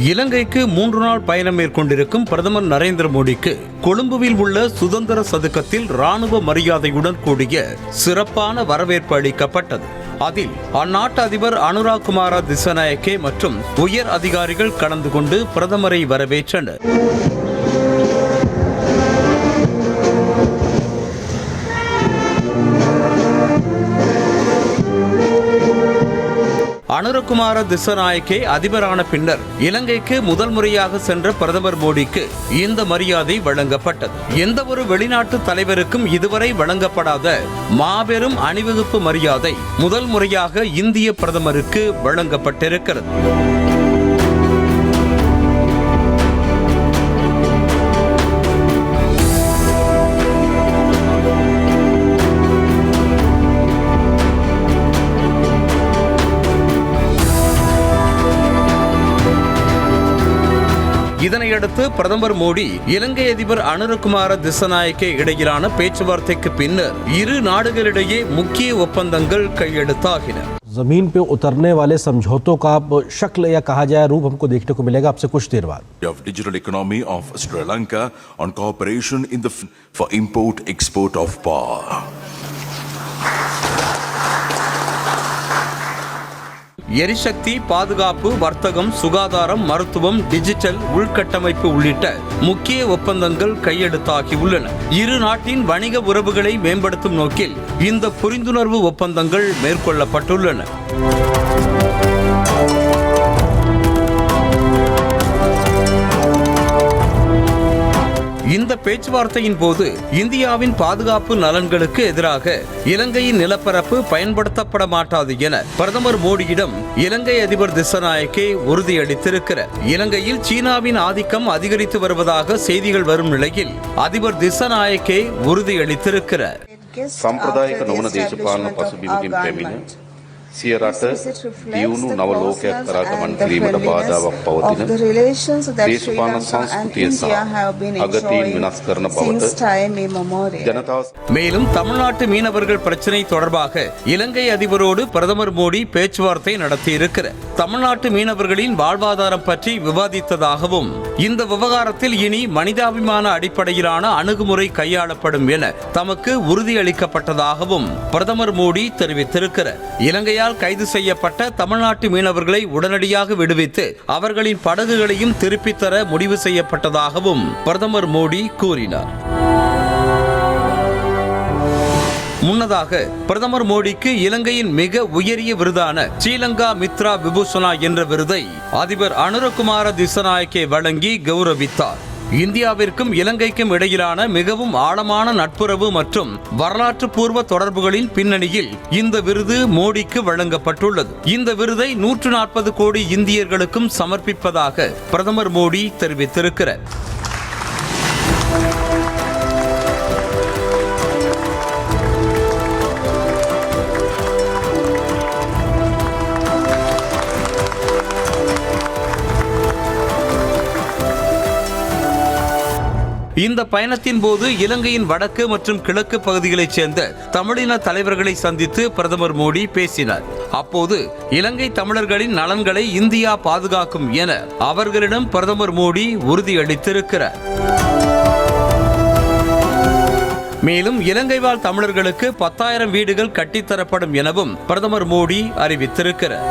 இலங்கைக்கு 3 நாள் பயணம் மேற்கொண்டிருக்கும் பிரதமர் நரேந்திர மோடிக்கு கொழும்புவில் உள்ள சுதந்திர சதுக்கத்தில் ராணுவ மரியாதையுடன் கூடிய சிறப்பான வரவேற்பு அளிக்கப்பட்டது. அதில் அந்நாட்டு அதிபர் அனுராகுமார திசநாயக்கே மற்றும் உயர் அதிகாரிகள் கலந்து கொண்டு பிரதமரை வரவேற்றனர். அனுரகுமார திசநாயக்கே அதிபரான பின்னர் இலங்கைக்கு முதல் முறையாக சென்ற பிரதமர் மோடிக்கு இந்த மரியாதை வழங்கப்பட்டது. எந்த ஒரு வெளிநாட்டு தலைவருக்கும் இதுவரை வழங்கப்படாத மாபெரும் அணிவகுப்பு மரியாதை முதல் முறையாக இந்திய பிரதமருக்கு வழங்கப்பட்டிருக்கிறது. இதனையடுத்து பிரதமர் மோடி இலங்கை அதிபர் அனுரகுமார திசநாயக்கே இடையிலான பேச்சுவார்த்தைக்கு பின்னர் இரு நாடுகளிடையே முக்கிய ஒப்பந்தங்கள் கையெழுத்தாகின. जमीन पे उतरने वाले समझौतों का शक्ल या कहा जाए रूप हमको देखने को मिलेगा आपसे कुछ देर बाद. Of digital economy of Sri Lanka on cooperation in the for import export of power. எரிசக்தி, பாதுகாப்பு, வர்த்தகம், சுகாதாரம், மருத்துவம், டிஜிட்டல், உள்கட்டமைப்பு உள்ளிட்ட முக்கிய ஒப்பந்தங்கள் கையெழுத்தாகியுள்ளன. இரு நாட்டின் வணிக உறவுகளை மேம்படுத்தும் நோக்கில் இந்த புரிந்துணர்வு ஒப்பந்தங்கள் மேற்கொள்ளப்பட்டுள்ளன. இந்த பேச்சுவார்த்தையின் போது இந்தியாவின் பாதுகாப்பு நலன்களுக்கு எதிராக இலங்கையின் நிலப்பரப்பு பயன்படுத்தப்பட மாட்டாது என பிரதமர் மோடியிடம் இலங்கை அதிபர் திசநாயக்கே உறுதியளித்திருக்கிறார். இலங்கையில் சீனாவின் ஆதிக்கம் அதிகரித்து வருவதாக செய்திகள் வரும் நிலையில் அதிபர் திசநாயக்கே உறுதியளித்திருக்கிறார். සම්ප්‍රදායික නොවන දේශපාලන පසුබිමකින් පැමිණ සිය රට දියුණු නව ලෝකයක් කරා ගමන් කිරීමට බාධාවක් පවතින දේශපාලන සංස්කෘතිය සහ අගතීන් විනාශ කරන බවට ජනතාව. மேலும் தமிழ்நாட்டு மீனவர்கள் பிரச்சினை தொடர்பாக இலங்கை அதிபரோடு பிரதமர் மோடி பேச்சுவார்த்தை நடத்தியிருக்கிறார். தமிழ்நாட்டு மீனவர்களின் வாழ்வாதாரம் பற்றி விவாதித்ததாகவும் இந்த விவகாரத்தில் இனி மனிதாபிமான அடிப்படையிலான அணுகுமுறை கையாளப்படும் என தமக்கு உறுதியளிக்கப்பட்டதாகவும் பிரதமர் மோடி தெரிவித்திருக்கிறார். இலங்கையால் கைது செய்யப்பட்ட தமிழ்நாட்டு மீனவர்களை உடனடியாக விடுவித்து அவர்களின் படகுகளையும் திருப்பித் தர முடிவு செய்யப்பட்டதாகவும் பிரதமர் மோடி கூறினார். முன்னதாக பிரதமர் மோடிக்கு இலங்கையின் மிக உயரிய விருதான ஸ்ரீலங்கா மித்ரா விபூஷனா என்ற விருதை அதிபர் அனுரகுமார திசநாயக்கே வழங்கி கௌரவித்தார். இந்தியாவிற்கும் இலங்கைக்கும் இடையிலான மிகவும் ஆழமான நட்புறவு மற்றும் வரலாற்று பூர்வ தொடர்புகளின் பின்னணியில் இந்த விருது மோடிக்கு வழங்கப்பட்டுள்ளது. இந்த விருதை 140 கோடி இந்தியர்களுக்கும் சமர்ப்பிப்பதாக பிரதமர் மோடி தெரிவித்திருக்கிறார். இந்த பயணத்தின் போது இலங்கையின் வடக்கு மற்றும் கிழக்கு பகுதிகளைச் சேர்ந்த தமிழின தலைவர்களை சந்தித்து பிரதமர் மோடி பேசினார். அப்போது இலங்கை தமிழர்களின் நலன்களை இந்தியா பாதுகாக்கும் என அவர்களிடம் பிரதமர் மோடி உறுதியளித்திருக்கிறார். மேலும் இலங்கை வாழ் தமிழர்களுக்கு 10,000 வீடுகள் கட்டித்தரப்படும் எனவும் பிரதமர் மோடி அறிவித்திருக்கிறார்.